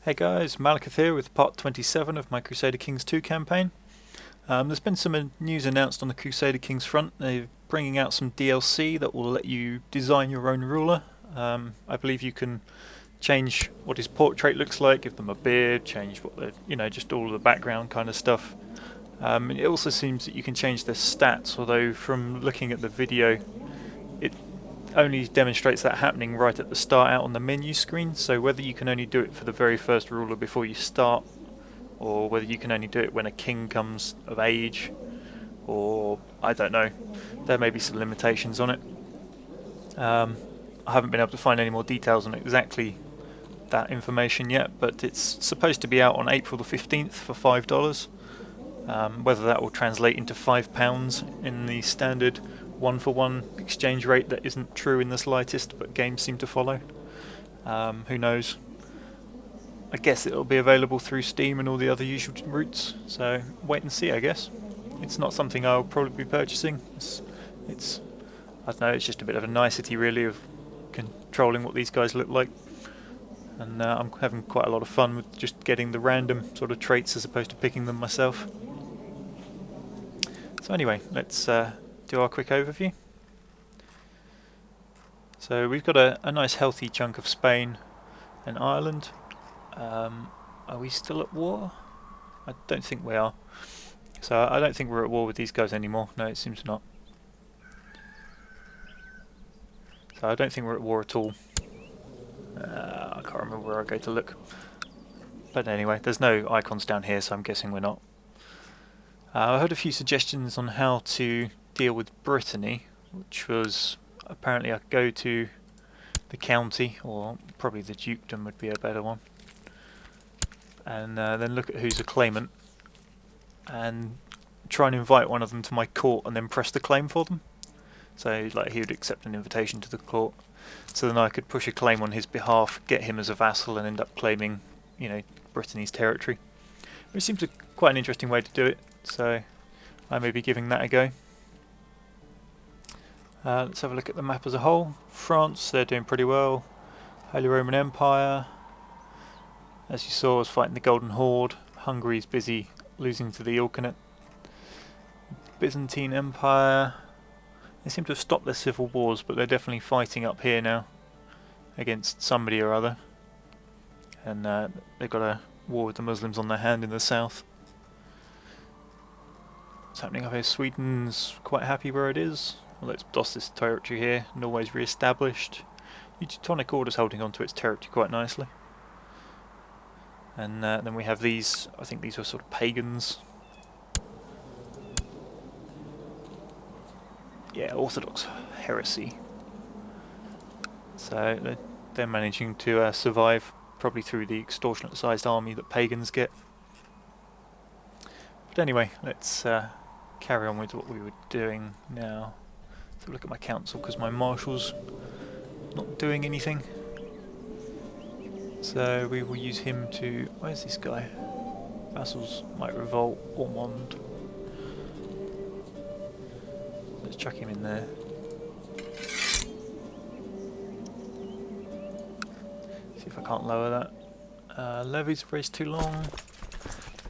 Hey guys, Malakith here with part 27 of my Crusader Kings 2 campaign. There's been some news announced on the Crusader Kings front. They're bringing out some DLC that will let you design your own ruler. I believe you can change what his portrait looks like, give them a beard, change what the, just all of the background kind of stuff. It also seems that you can change their stats, although from looking at the video, it only demonstrates that happening right at the start out on the menu screen, so whether you can only do it for the very first ruler before you start, or whether you can only do it when a king comes of age, or I don't know, there may be some limitations on it. I haven't been able to find any more details on exactly that information yet, but it's supposed to be out on April the 15th for $5. Whether that will translate into £5 in the standard one-for-one exchange rate that isn't true in the slightest, but games seem to follow. Who knows? I guess it'll be available through Steam and all the other usual routes, so wait and see, I guess. It's not something I'll probably be purchasing. It's I don't know, it's just a bit of a nicety really of controlling what these guys look like. And I'm having quite a lot of fun with just getting the random sort of traits as opposed to picking them myself. So anyway, let's do our quick overview. So we've got a nice healthy chunk of Spain and Ireland. Are we still at war? I don't think we are. So I don't think we're at war with these guys anymore. No, it seems not. So I don't think we're at war at all. I can't remember where I go to look. But anyway, there's no icons down here, so I'm guessing we're not. I heard a few suggestions on how to deal with Brittany, which was apparently I go to the county, or probably the dukedom would be a better one, and then look at who's a claimant and try and invite one of them to my court and then press the claim for them. So like he would accept an invitation to the court, so then I could push a claim on his behalf, get him as a vassal and end up claiming, Brittany's territory. Which seems quite an interesting way to do it, so I may be giving that a go. Let's have a look at the map as a whole. France, they're doing pretty well. Holy Roman Empire, as you saw, was fighting the Golden Horde. Hungary's busy losing to the Ilkhanate. Byzantine Empire, they seem to have stopped their civil wars, but they're definitely fighting up here now against somebody or other. And they've got a war with the Muslims on their hand in the south. What's happening up here? Sweden's quite happy where it is. Well, let's DOS this territory here. Norway's re-established. The Teutonic Order's holding on to its territory quite nicely. And then we have these, I think these were sort of pagans. Yeah, Orthodox heresy. So they're managing to survive, probably through the extortionate sized army that pagans get. But anyway, let's carry on with what we were doing now. Let's have a look at my council, because my marshal's not doing anything. So we will use him to... Where's this guy? Vassals might revolt. Ormond. Let's chuck him in there. See if I can't lower that. Levies raised too long.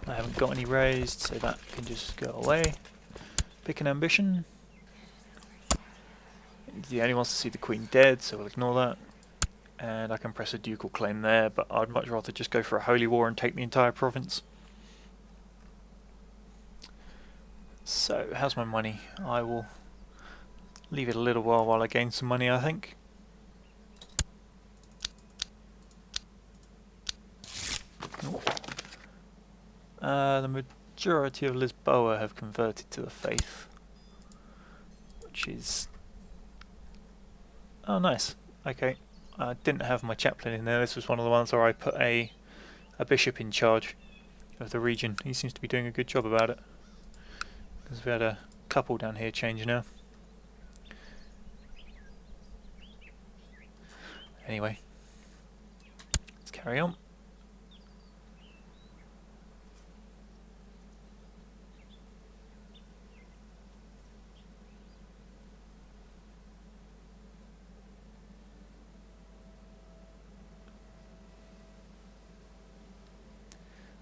I haven't got any raised, so that can just go away. Pick an ambition. He only wants to see the Queen dead, so we'll ignore that. And I can press a ducal claim there, but I'd much rather just go for a holy war and take the entire province. So, how's my money? I will leave it a little while I gain some money, I think. The majority of Lisboa have converted to the faith, which is... Oh, nice. Okay. I didn't have my chaplain in there. This was one of the ones where I put a bishop in charge of the region. He seems to be doing a good job about it, because we had a couple down here change now. Anyway, let's carry on.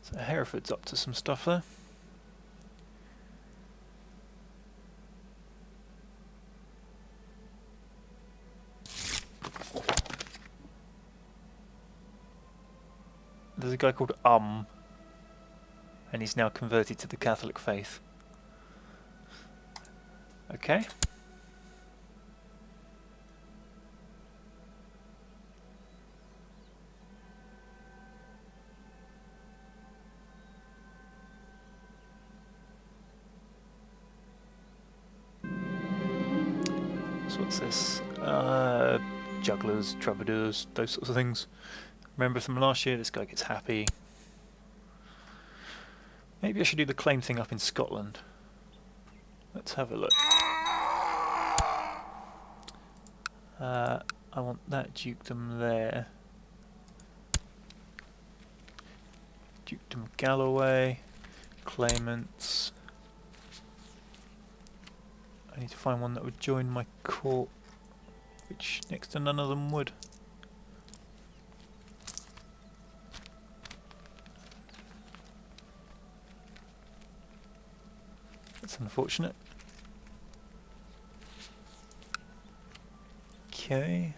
So Hereford's up to some stuff there. There's a guy called and he's now converted to the Catholic faith. Okay. So what's this? Jugglers, troubadours, those sorts of things. Remember from last year, this guy gets happy. Maybe I should do the claim thing up in Scotland. Let's have a look. I want that dukedom there. Dukedom Galloway, claimants. I need to find one that would join my court, which next to none of them would. That's unfortunate. Okay.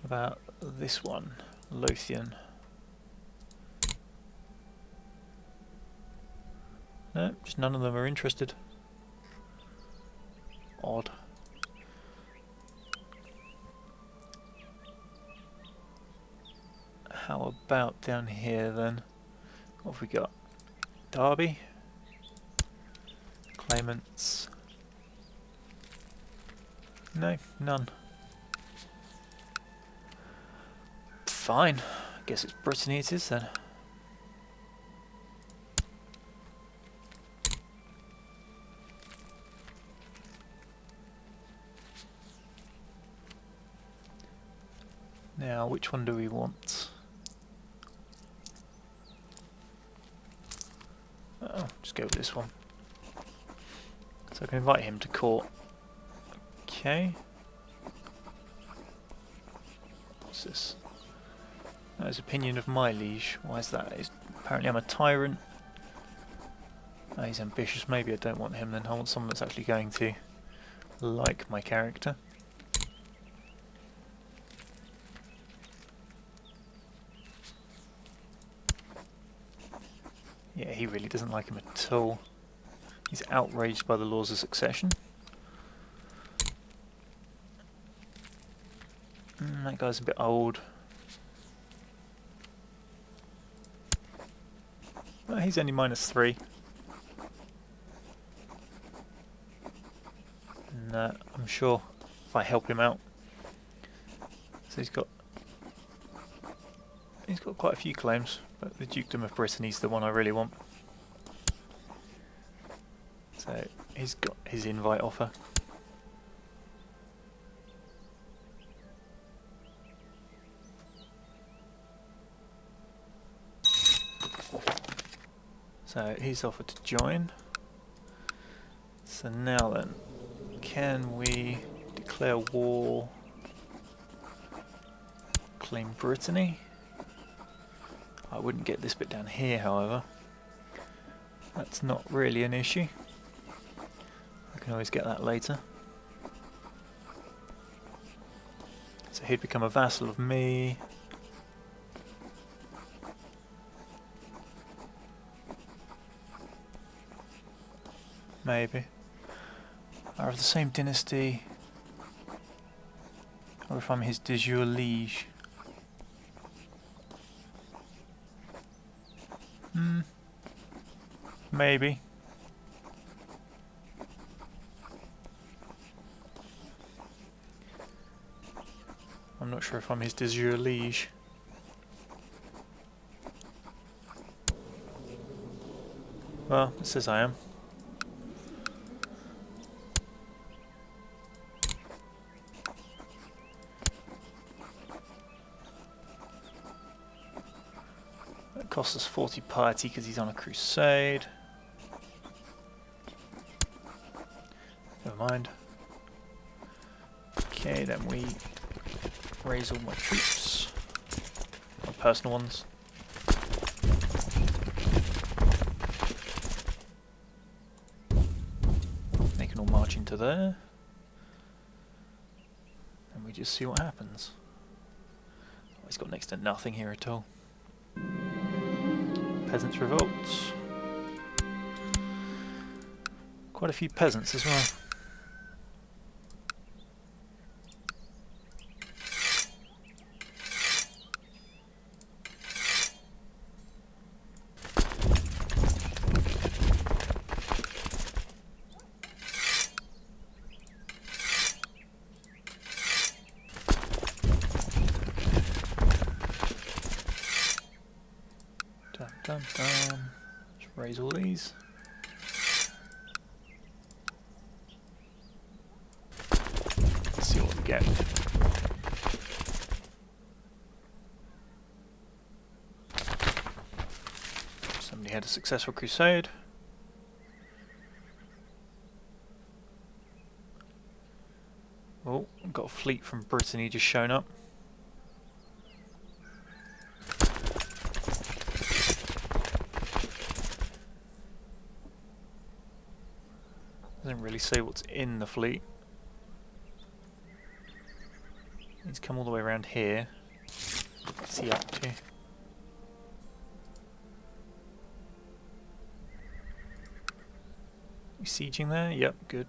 What about this one? Lothian. No, just none of them are interested. Odd. How about down here then? What have we got? Derby? Claimants? No, none. Fine. I guess it's Brittany it is then. Now, which one do we want? Oh, just go with this one. So I can invite him to court. Okay. What's this? That is opinion of my liege. Why is that? Apparently I'm a tyrant. Oh, he's ambitious. Maybe I don't want him then. I want someone that's actually going to like my character. Yeah, he really doesn't like him at all. He's outraged by the laws of succession. That guy's a bit old. Well, he's only -3. And I'm sure if I help him out. So he's got quite a few claims, but the Dukedom of Brittany's the one I really want. So he's got his invite offer. So he's offered to join. So now then, can we declare war, claim Brittany? I wouldn't get this bit down here, however. That's not really an issue. I can always get that later. So he'd become a vassal of me. Maybe. Are of the same dynasty. Or if I'm his de jure liege. Maybe. I'm not sure if I'm his de jure liege. Well, it says I am. That costs us 40 piety because he's on a crusade. Never mind. Okay, then we raise all my troops. My personal ones. march into there. And we just see what happens. Oh, he's got next to nothing here at all. Peasants revolt. Quite a few peasants as well. Let's raise all these. Let's see what we get. Somebody had a successful crusade. Oh, got a fleet from Brittany just shown up. Doesn't really say what's in the fleet. He's come all the way around here. What's he up to? You sieging there? Yep, good.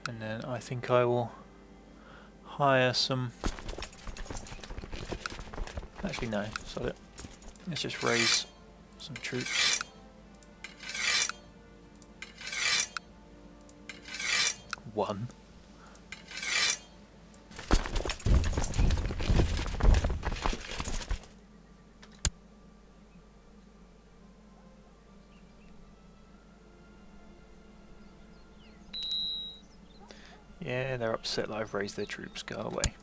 And then I think I will hire some... Actually no, sod it. Let's just raise some troops. One. Yeah, they're upset that I've raised their troops. Go away.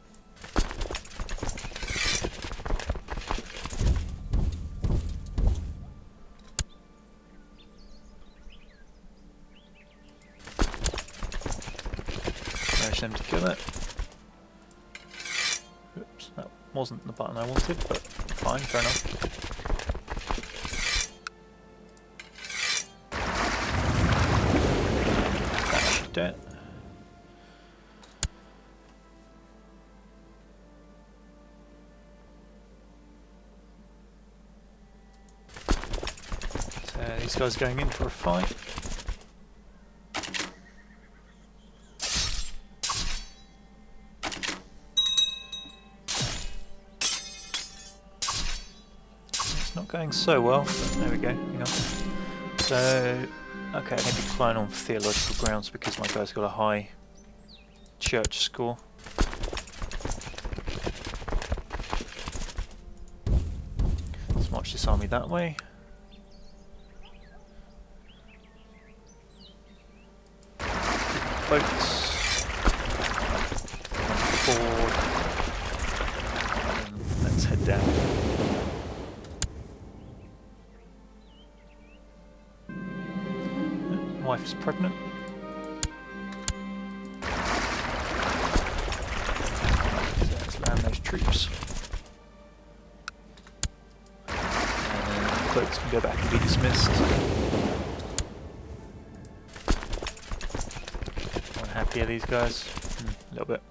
Them to kill it. Oops, that wasn't the button I wanted, but fine, fair enough. That should do it. So these guys are going in for a fight. Not going so well, but there we go, hang on. So, okay, I can decline on theological grounds because my guy's got a high church score. Let's march this army that way. Boats. Forward. And let's head down. Wife is pregnant. So let's land those troops. And then the boats can go back and be dismissed. Unhappy are these guys? A little bit.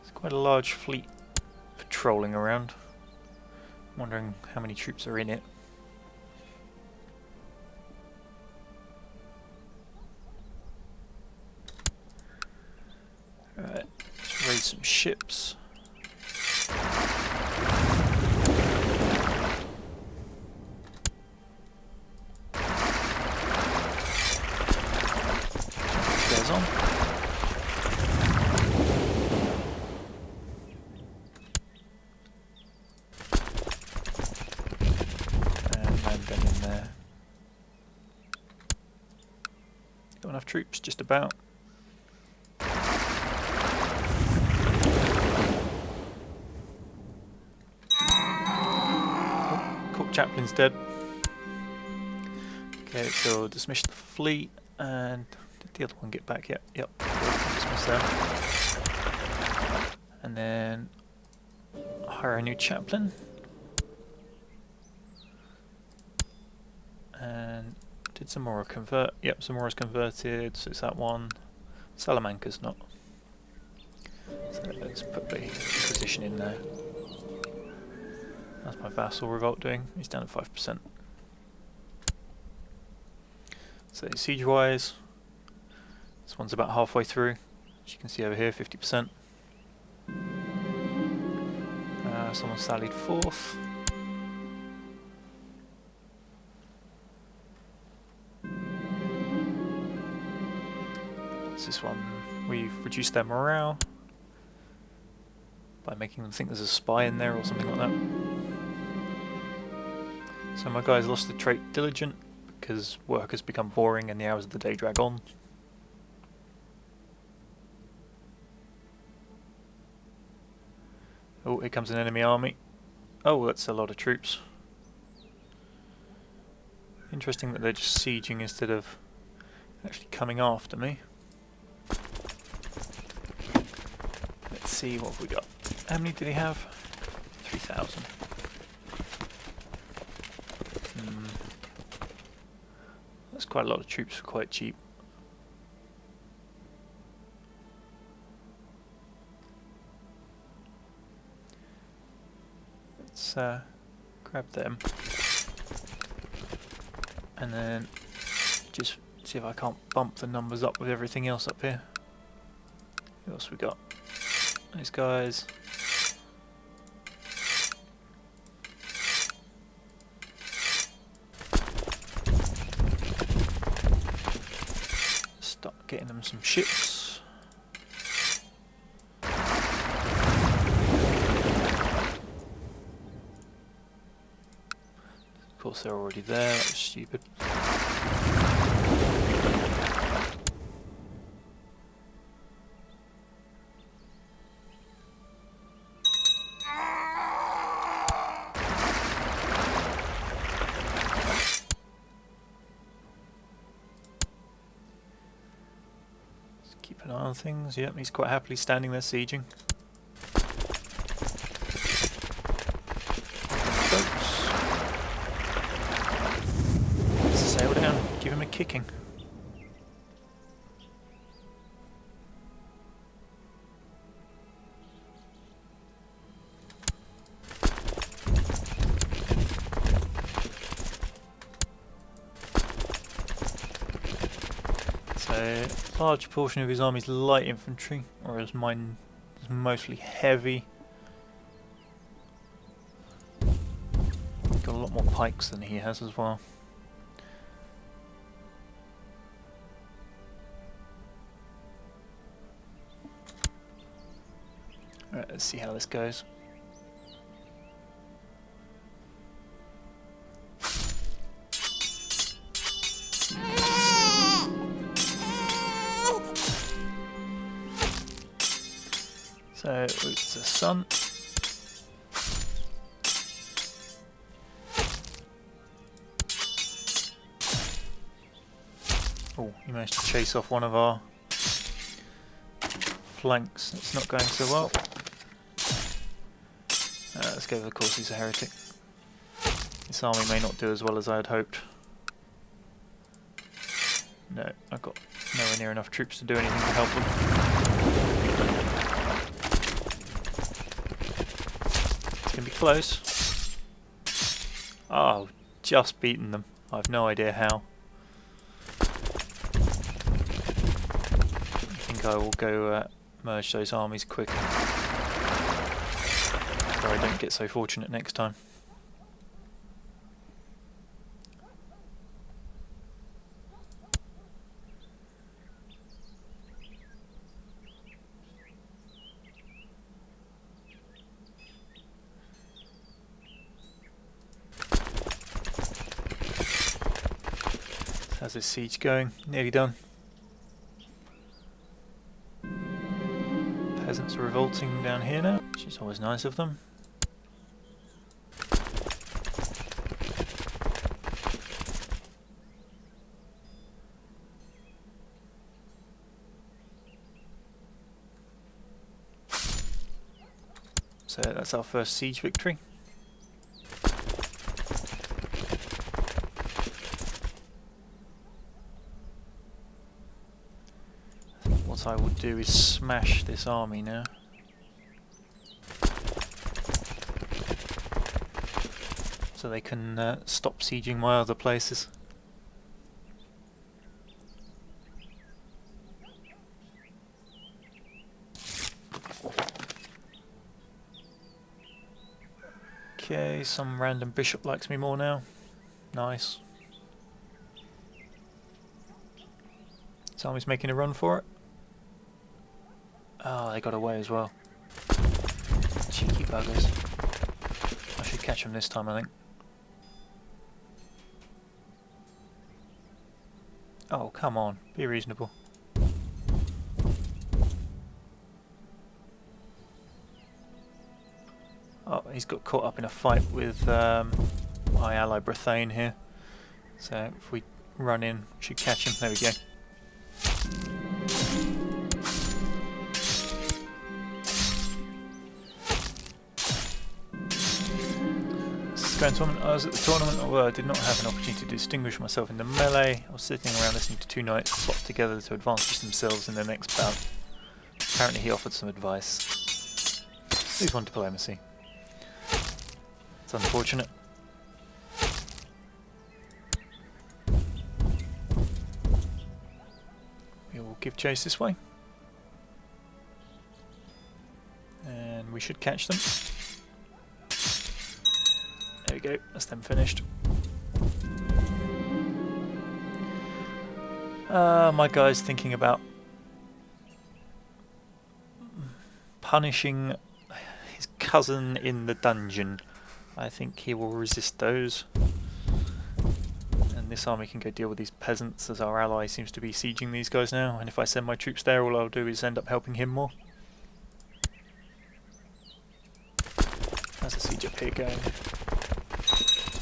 It's quite a large fleet patrolling around. Wondering how many troops are in it. Alright, let's raise some ships. There's on. Got enough troops, just about. Oh, Court Chaplain's dead. Okay, so dismiss the fleet, and did the other one get back yet? Yep. systems there. And then hire a new chaplain. And did Zamora convert? Yep, Zamora's converted, so it's that one. Salamanca's not. So let's put the Inquisition in there. That's my vassal revolt doing. He's down at 5%. So siege wise, this one's about halfway through. As you can see over here, 50%. Someone sallied forth. What's this one? We've reduced their morale by making them think there's a spy in there or something like that. So my guys lost the trait Diligent because work has become boring and the hours of the day drag on. Oh, here comes an enemy army. Oh, that's a lot of troops. Interesting that they're just sieging instead of actually coming after me. Let's see what have we got. How many did he have? 3,000. That's quite a lot of troops for quite cheap. Let's grab them. And then just see if I can't bump the numbers up with everything else up here. What else we got? These guys. Start getting them some ships. Of course they're already there, that was stupid. Keep an eye on things. Yep, he's quite happily standing there sieging. Boats. Sail down. Give him a kicking. A large portion of his army is light infantry, whereas mine is mostly heavy. Got a lot more pikes than he has as well. Alright, let's see how this goes. So it's a sun. Oh, he managed to chase off one of our flanks. It's not going so well. Let's go, of course he's a heretic. This army may not do as well as I had hoped. No, I've got nowhere near enough troops to do anything to help them. Gonna be close. Oh, just beaten them. I've no idea how. I think I will go merge those armies quick, or I don't get so fortunate next time. How's this siege going? Nearly done. Peasants are revolting down here now, which is always nice of them. So that's our first siege victory. What I will do is smash this army now. So they can stop sieging my other places. Okay, some random bishop likes me more now. Nice. This army's making a run for it. Oh, they got away as well. Cheeky buggers. I should catch them this time, I think. Oh, come on. Be reasonable. Oh, he's got caught up in a fight with my ally Brittany here. So if we run in, we should catch him. There we go. I was at the tournament, although I did not have an opportunity to distinguish myself in the melee. I was sitting around listening to two knights plot together to advance themselves in their next bout. Apparently he offered some advice. Please want diplomacy. It's unfortunate. We will give chase this way. And we should catch them. There we go, that's them finished. My guy's thinking about punishing his cousin in the dungeon. I think he will resist those. And this army can go deal with these peasants, as our ally seems to be sieging these guys now. And if I send my troops there, all I'll do is end up helping him more. There's a siege up here going.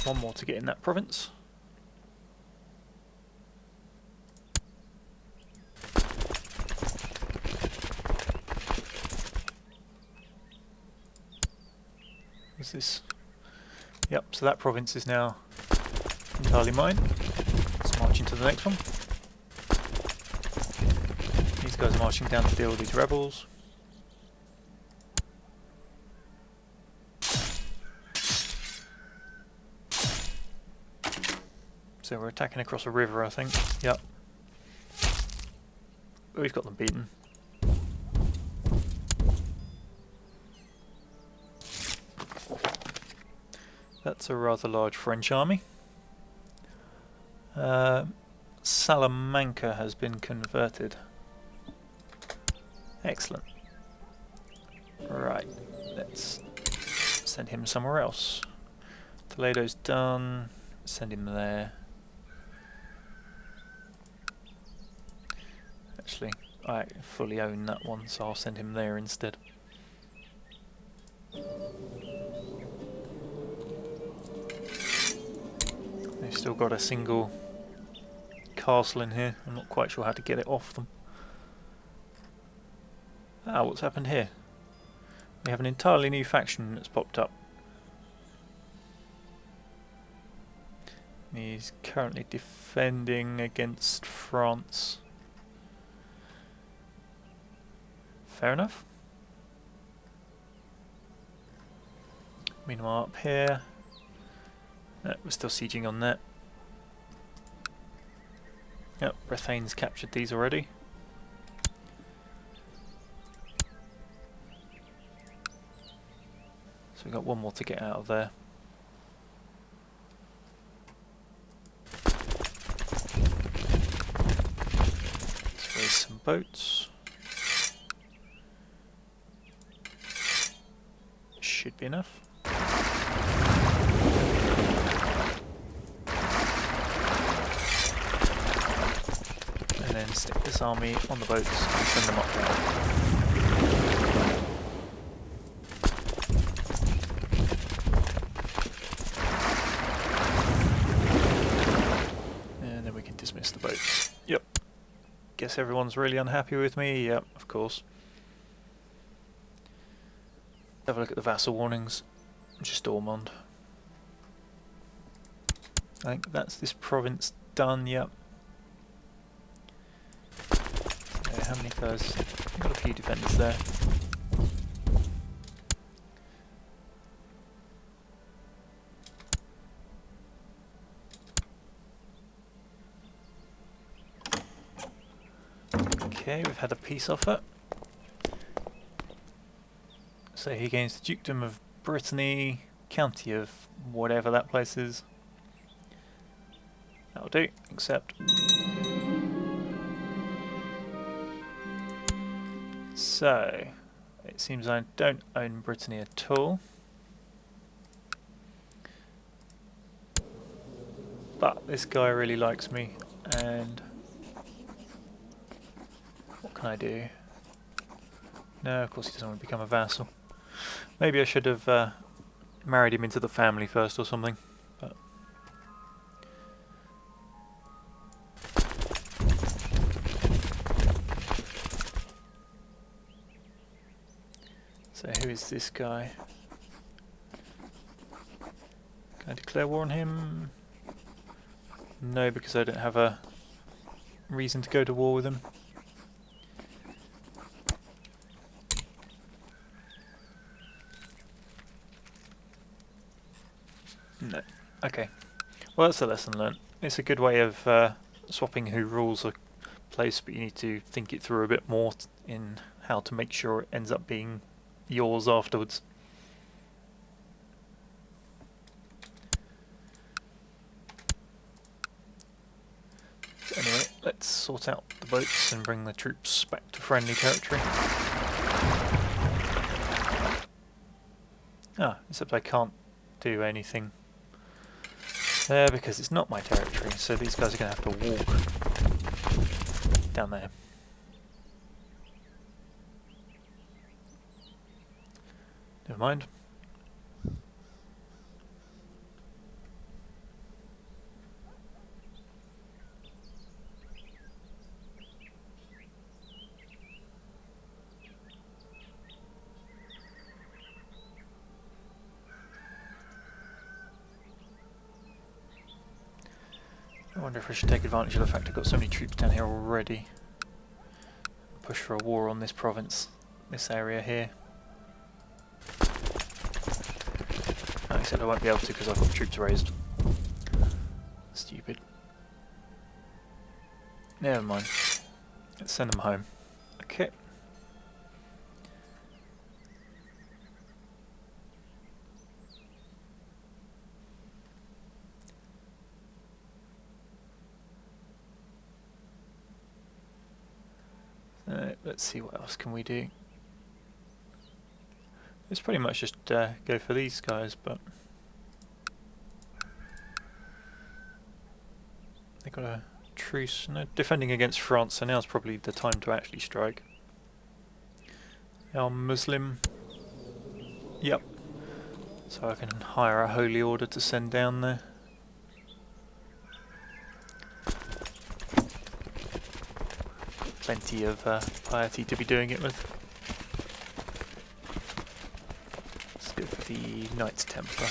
One more to get in that province. What's this? Yep, so that province is now entirely mine. Let's march into the next one. These guys are marching down to deal with these rebels. So we're attacking across a river, I think. Yep. We've got them beaten. That's a rather large French army. Salamanca has been converted. Excellent. Right, let's send him somewhere else. Toledo's done. Send him there. Actually, I fully own that one, so I'll send him there instead. They've still got a single castle in here. I'm not quite sure how to get it off them. Ah, what's happened here? We have an entirely new faction that's popped up. He's currently defending against France. Fair enough. Meanwhile up here, we're still sieging on that. Yep, Brittany's captured these already. So we've got one more to get out of there. Let's raise some boats. Should be enough. And then stick this army on the boats and send them up there. And then we can dismiss the boats. Yep. Guess everyone's really unhappy with me. Yep, of course. Have a look at the vassal warnings. Just Ormond. I think that's this province done, yep. So how many guys? We've got a few defenders there. Okay, we've had a peace offer. So he gains the Dukedom of Brittany, County of whatever that place is. That'll do, accept. So, it seems I don't own Brittany at all. But this guy really likes me, and what can I do? No, of course he doesn't want to become a vassal. Maybe I should have married him into the family first or something. But so who is this guy? Can I declare war on him? No, because I don't have a reason to go to war with him. No. Okay. Well, that's a lesson learnt. It's a good way of swapping who rules a place, but you need to think it through a bit more in how to make sure it ends up being yours afterwards. So anyway, let's sort out the boats and bring the troops back to friendly territory. Ah, except I can't do anything there because it's not my territory, so these guys are going to have to walk down there. Never mind. I wonder if I should take advantage of the fact I've got so many troops down here already. Push for a war on this province, this area here. Except I won't be able to because I've got troops raised. Stupid. Never mind. Let's send them home. Okay. Let's see what else can we do. It's pretty much just go for these guys, but they got a truce. No, defending against France, so now's probably the time to actually strike. They are Muslim. Yep. So I can hire a holy order to send down there. Plenty of piety to be doing it with. Let's go for the Knights Templar.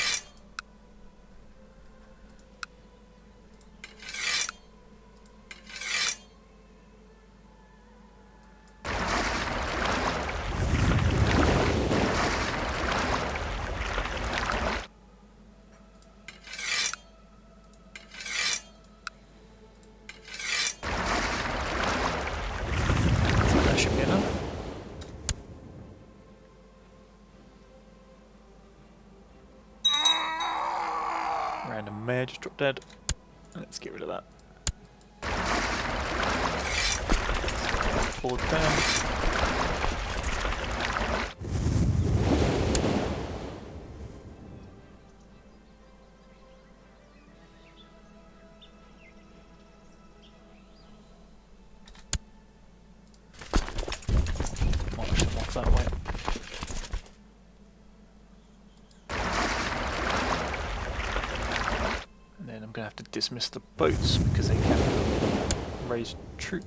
Random mare just dropped dead. Let's get rid of that. Board down. March them off that way. I'm going to have to dismiss the boats because they can't raise troop.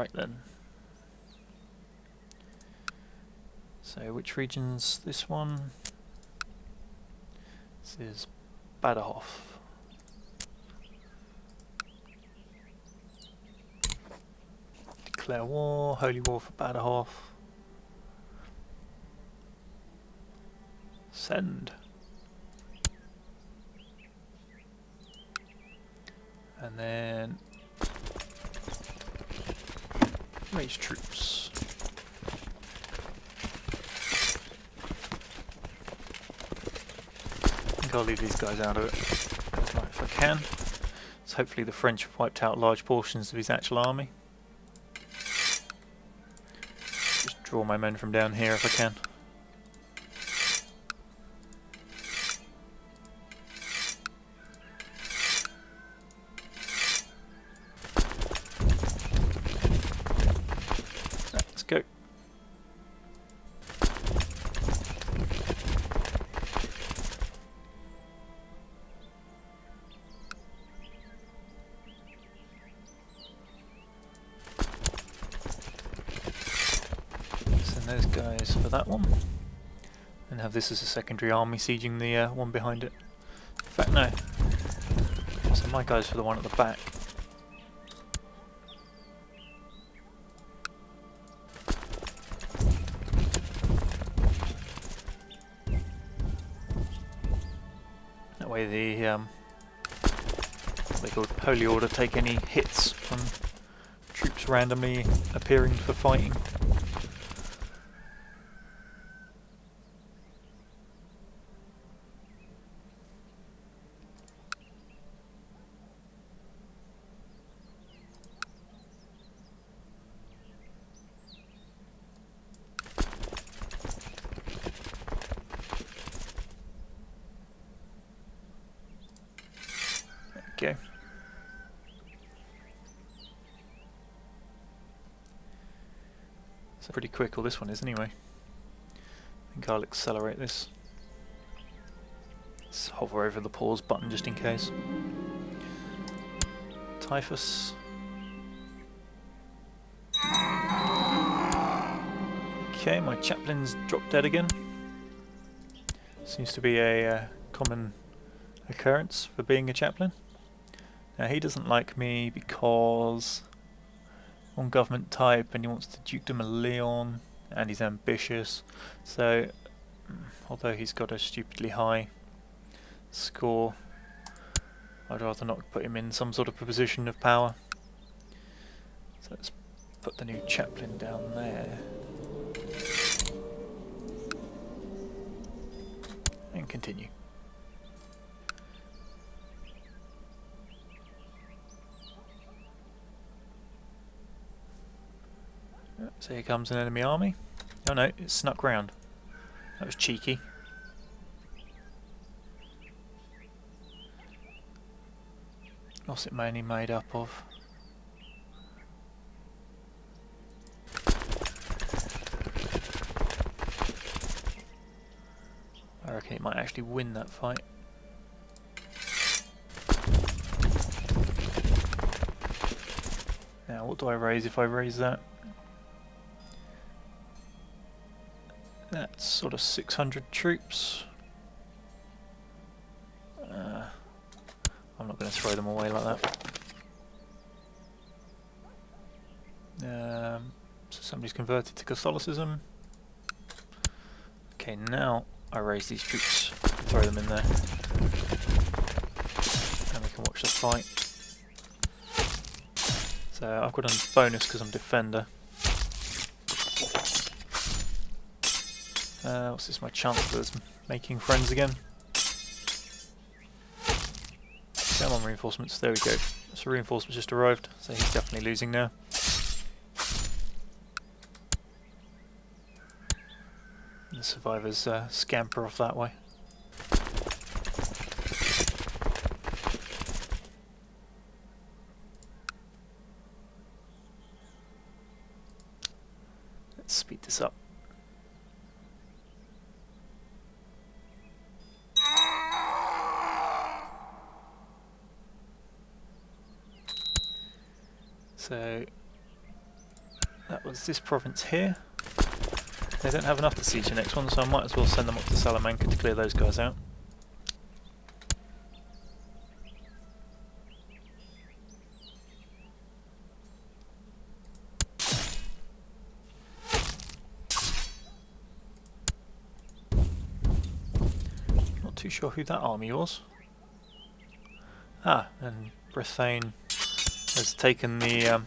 Right then. So which region's this one? This is Badahof. Declare war, holy war for Badahof. Send. And then raise troops. I think I'll leave these guys out of it as much as I can. So hopefully the French have wiped out large portions of his actual army. Just draw my men from down here if I can. Let's go. Send those guys for that one, and have this as a secondary army sieging the one behind it. In fact, no. So my guys for the one at the back. That way the what they call Holy Order take any hits from troops randomly appearing for fighting. Okay. So pretty quick, all this one is anyway. I think I'll accelerate this. Let's hover over the pause button just in case. Typhus. Okay, my chaplain's dropped dead again. Seems to be a common occurrence for being a chaplain. Now he doesn't like me because on government type and he wants the Dukedom of Leon and he's ambitious, so although he's got a stupidly high score, I'd rather not put him in some sort of position of power. So let's put the new chaplain down there and continue. So here comes an enemy army. Oh no, it snuck round. That was cheeky. What's it mainly made up of? I reckon it might actually win that fight. Now what do I raise if I raise that? That's sort of 600 troops. I'm not going to throw them away like that. So somebody's converted to Catholicism. Okay, now I raise these troops and throw them in there. And we can watch the fight. So I've got a bonus because I'm defender. What's this? My Chancellor's making friends again. Come on, reinforcements. There we go. So reinforcements just arrived, so he's definitely losing now. The survivors scamper off that way. Let's speed this up. So that was this province here. They don't have enough to siege the next one, so I might as well send them up to Salamanca to clear those guys out. Not too sure who that army was. Ah, and Brittany has taken the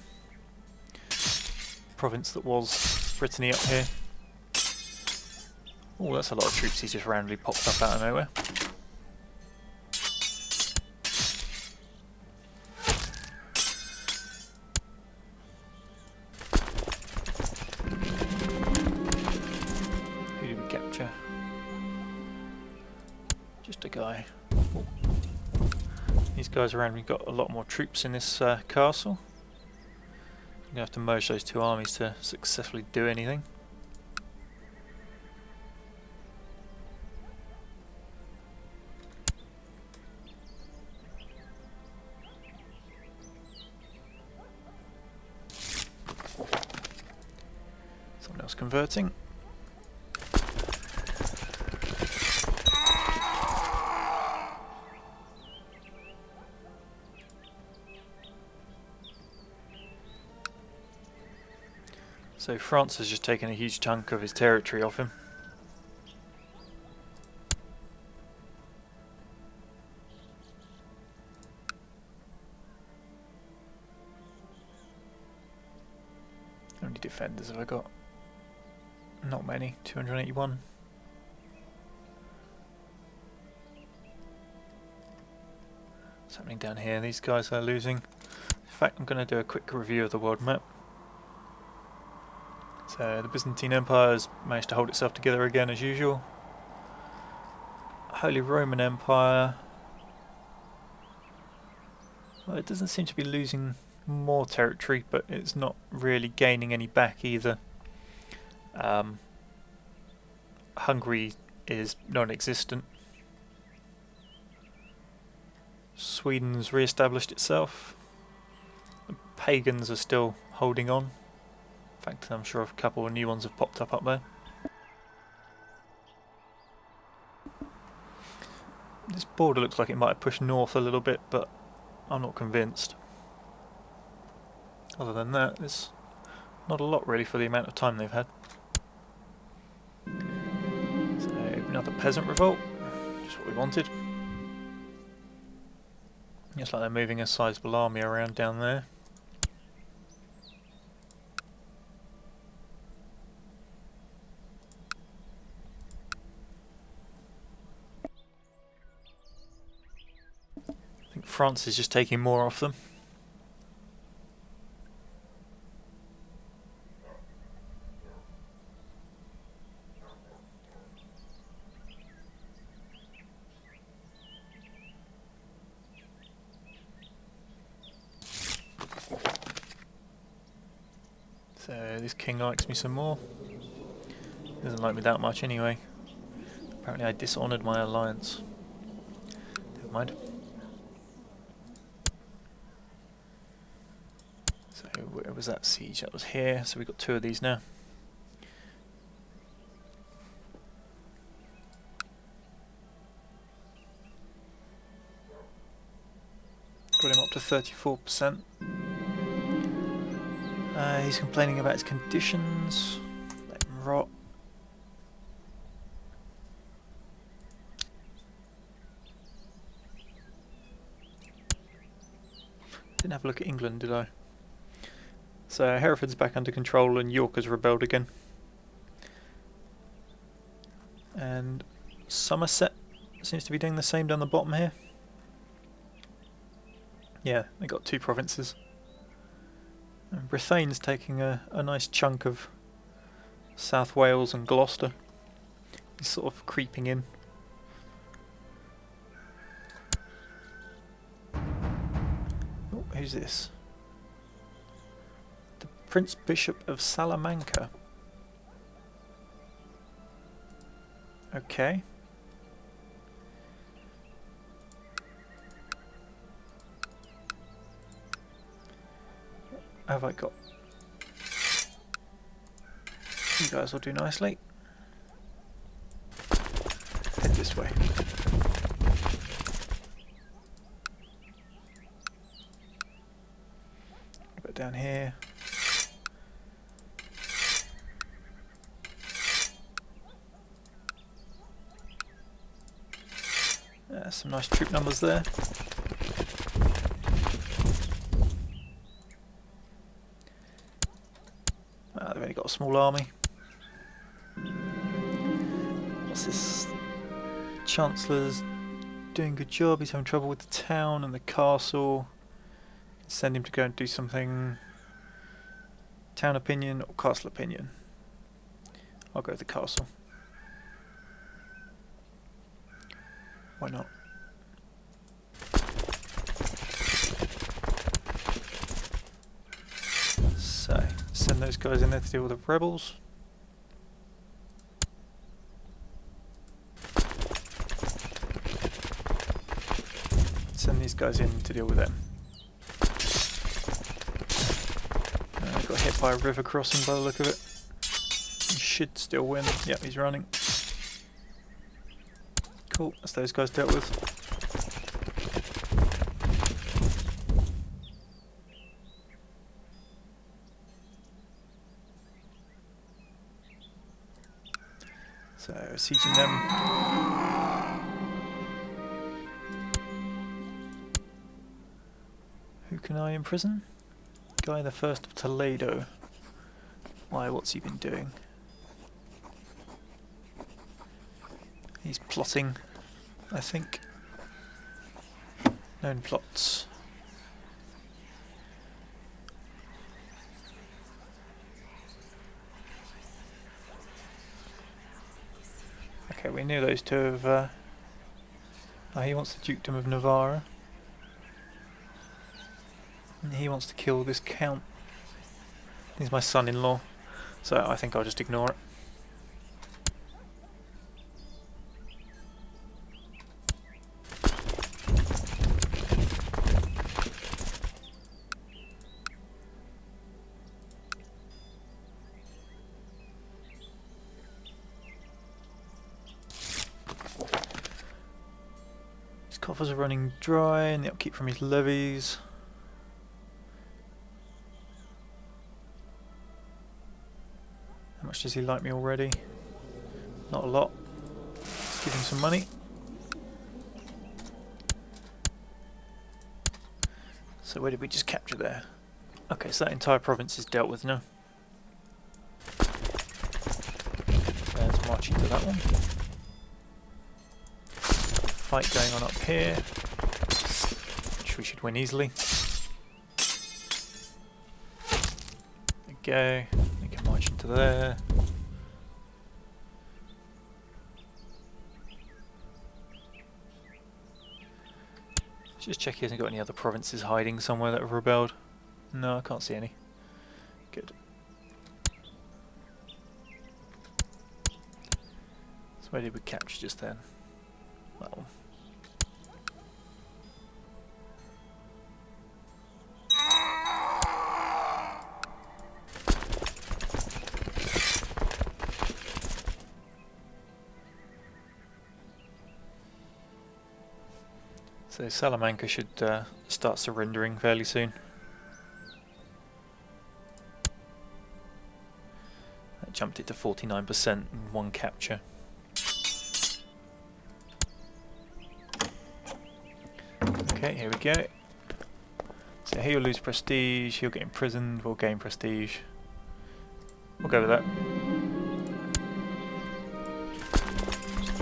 province that was Brittany up here. Oh, that's a lot of troops he's just randomly popped up out of nowhere. Who did we capture? Just a guy. Oh. These guys around me got a lot more troops in this castle. I'm going to have to merge those two armies to successfully do anything. Someone else converting. So France has just taken a huge chunk of his territory off him. How many defenders have I got? Not many, 281. What's happening down here? These guys are losing. In fact, I'm going to do a quick review of the world map. So the Byzantine Empire has managed to hold itself together again as usual. Holy Roman Empire, well, it doesn't seem to be losing more territory, but it's not really gaining any back either. Hungary is non-existent. Sweden's re-established itself. The pagans are still holding on. In fact, I'm sure a couple of new ones have popped up there. This border looks like it might have pushed north a little bit, but I'm not convinced. Other than that, there's not a lot really for the amount of time they've had. So, another peasant revolt, just what we wanted. Looks like they're moving a sizable army around down there. I think France is just taking more off them. So this king likes me some more. Doesn't like me that much anyway. Apparently I dishonoured my alliance. Never mind. So where was that siege? That was here. So we've got two of these now. Got him up to 34%. He's complaining about his conditions. Let him rot. Didn't have a look at England, did I? So Hereford's back under control and York has rebelled again. And Somerset seems to be doing the same down the bottom here. Yeah, they got two provinces. And Brittany's taking a nice chunk of South Wales and Gloucester. He's sort of creeping in. Oh, who's this? The Prince Bishop of Salamanca. Okay. Have I got? You guys will do nicely. Head this way. Put it down here. Some nice troop numbers there. They've only got a small army. What's this? Chancellor's doing a good job. He's having trouble with the town and the castle. Send him to go and do something. Town opinion or castle opinion? I'll go with the castle. Why not? So, send those guys in there to deal with the rebels. Send these guys in to deal with them. Got hit by a river crossing by the look of it. He should still win. Yep, he's running. Cool, that's those guys dealt with. So, sieging them. Who can I imprison? Guy the First of Toledo. Why, what's he been doing? He's plotting, I think. Known plots. Okay, we knew those two have... oh, he wants the Dukedom of Navarra. And he wants to kill this count. He's my son-in-law, so I think I'll just ignore it. His coffers are running dry and the upkeep from his levies. How much does he like me already? Not a lot. Let's give him some money. So where did we just capture there? Okay, so that entire province is dealt with now. So let's march into that one. Fight going on up here, which we should win easily. There we go. We can march into there. Just check he hasn't got any other provinces hiding somewhere that have rebelled. No, I can't see any. Good. So where did we capture just then? That one. So Salamanca should start surrendering fairly soon. That jumped it to 49% in one capture. Okay, here we go. So he'll lose prestige, he'll get imprisoned, we'll gain prestige. We'll go with that.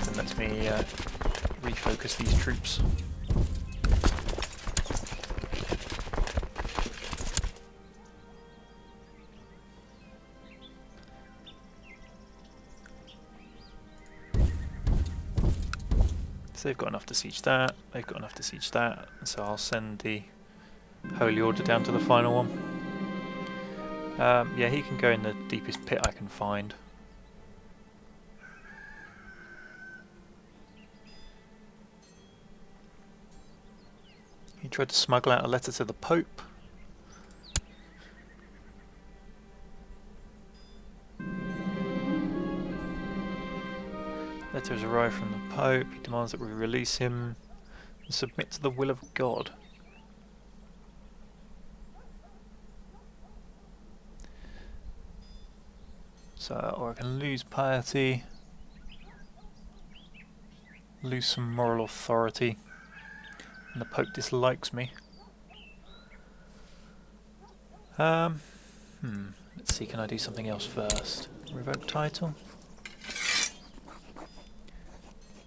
That lets me refocus these troops. They've got enough to siege that, they've got enough to siege that, so I'll send the Holy Order down to the final one. Yeah, he can go in the deepest pit I can find. He tried to smuggle out a letter to the Pope. letter has arrived from the Pope. He demands that we release him and submit to the will of God. So, or I can lose piety, lose some moral authority, and the Pope dislikes me. Let's see, can I do something else first? Revoke title.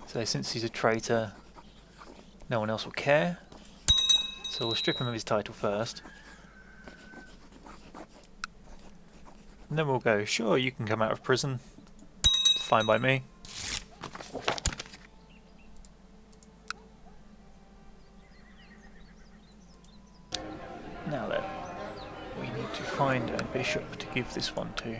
So since he's a traitor, no one else will care. So we'll strip him of his title first. And then we'll go, sure, you can come out of prison. Fine by me. Now then, we need to find a bishop to give this one to.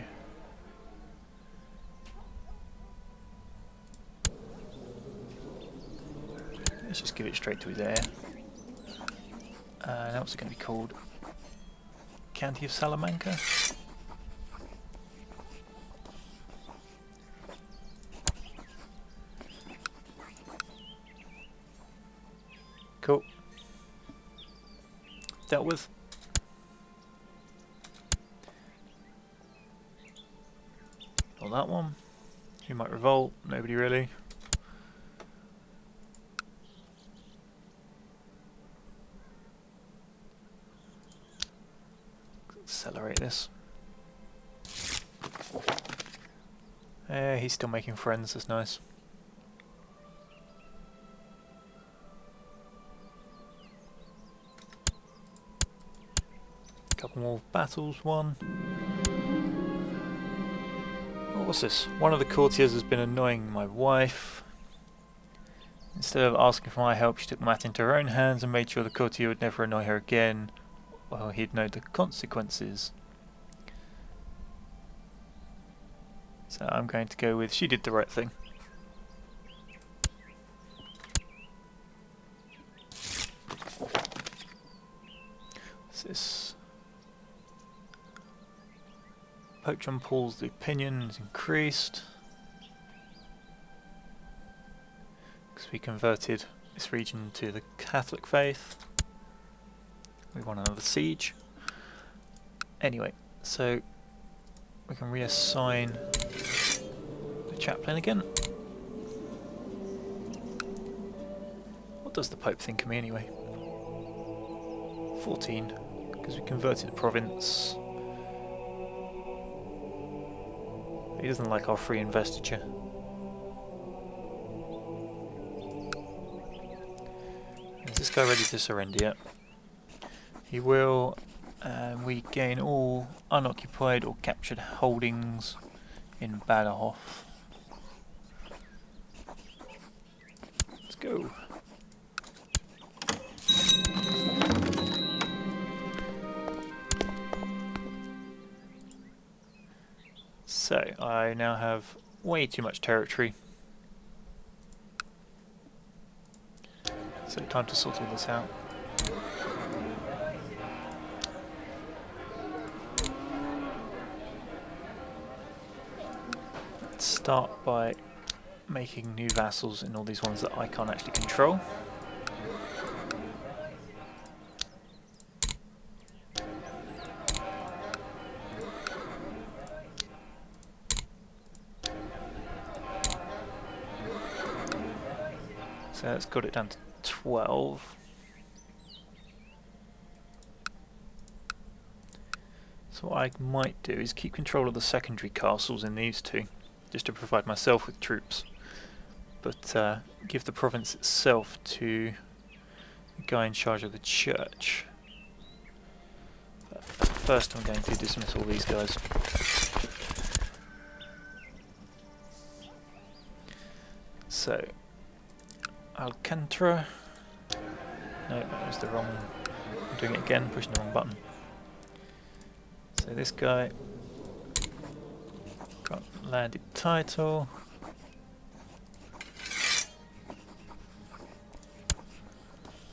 Let's just give it straight to his heir. Now what's it going to be called? County of Salamanca? Cool. Dealt with. Not that one. Who might revolt? Nobody really. Accelerate this. He's still making friends, that's nice. Couple more battles won. Oh, what's this? One of the courtiers has been annoying my wife. Instead of asking for my help, she took the matter into her own hands and made sure the courtier would never annoy her again. Well, he'd know the consequences. So I'm going to go with she did the right thing. What's this? Pope John Paul's opinion is increased. Because we converted this region to the Catholic faith. We won another siege. Anyway, so we can reassign the chaplain again. What does the Pope think of me anyway? 14, because we converted the province. He doesn't like our free investiture. Is this guy ready to surrender yet? He will, and we gain all unoccupied or captured holdings in Badajoz. Let's go. So, I now have way too much territory. So, time to sort all this out. Let's start by making new vassals in all these ones that I can't actually control. So that's got it down to 12. So what I might do is keep control of the secondary castles in these two, just to provide myself with troops, but give the province itself to the guy in charge of the church. First I'm going to dismiss all these guys. So, Alcantara. No, that was the wrong. I'm doing it again, pushing the wrong button. So this guy got landed title.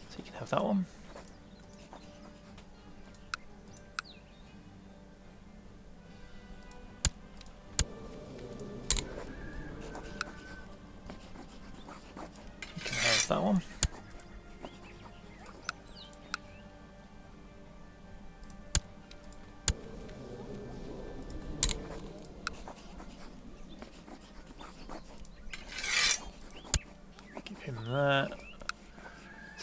So you can have that one.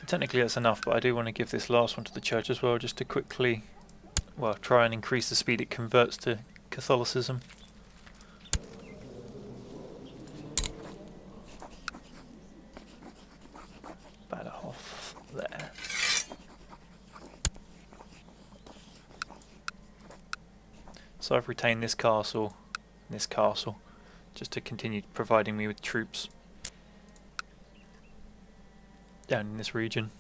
So technically that's enough, but I do want to give this last one to the church as well, just to quickly, well, try and increase the speed it converts to Catholicism. About off there. So I've retained this castle, just to continue providing me with troops down in this region.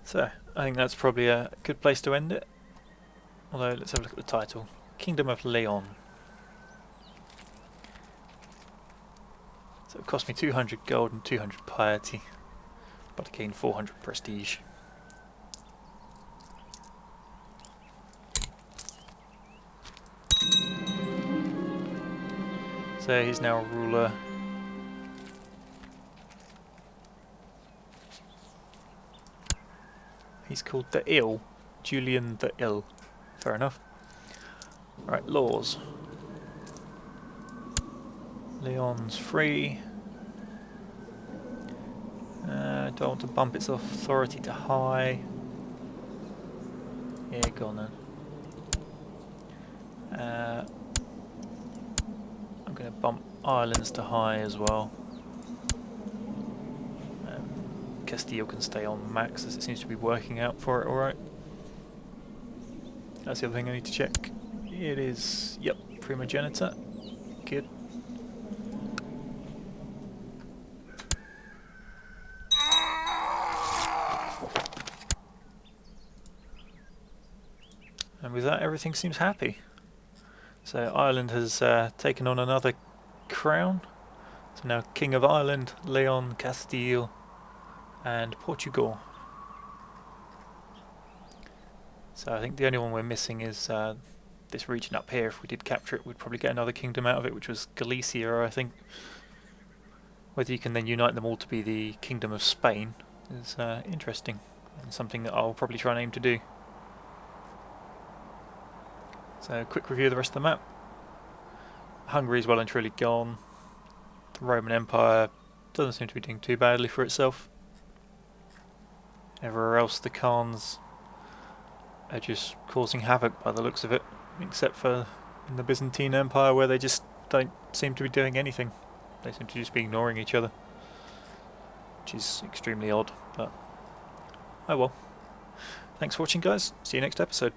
So, I think that's probably a good place to end it. Although, let's have a look at the title. Kingdom of Leon. So it cost me 200 gold and 200 piety, but I gained 400 prestige. So he's now a ruler. He's called the Ill. Julien the Ill. Fair enough. Right, laws. Leon's free. Do I want to bump its authority to high? Yeah, go on then. I'm going to bump Ireland's to high as well. Castile can stay on max as it seems to be working out for it alright. That's the other thing I need to check. It is, yep, primogenitor. Good. And with that everything seems happy. So Ireland has taken on another crown. So now King of Ireland, Leon, Castile and Portugal. So I think the only one we're missing is this region up here. If we did capture it, we'd probably get another kingdom out of it, which was Galicia, I think. Whether you can then unite them all to be the Kingdom of Spain is interesting, and something that I'll probably try and aim to do. So a quick review of the rest of the map. Hungary is well and truly gone. The Roman Empire doesn't seem to be doing too badly for itself. Everywhere else the Khans are just causing havoc by the looks of it, except for in the Byzantine Empire where they just don't seem to be doing anything. They seem to just be ignoring each other, which is extremely odd, but oh well. Thanks for watching guys, see you next episode.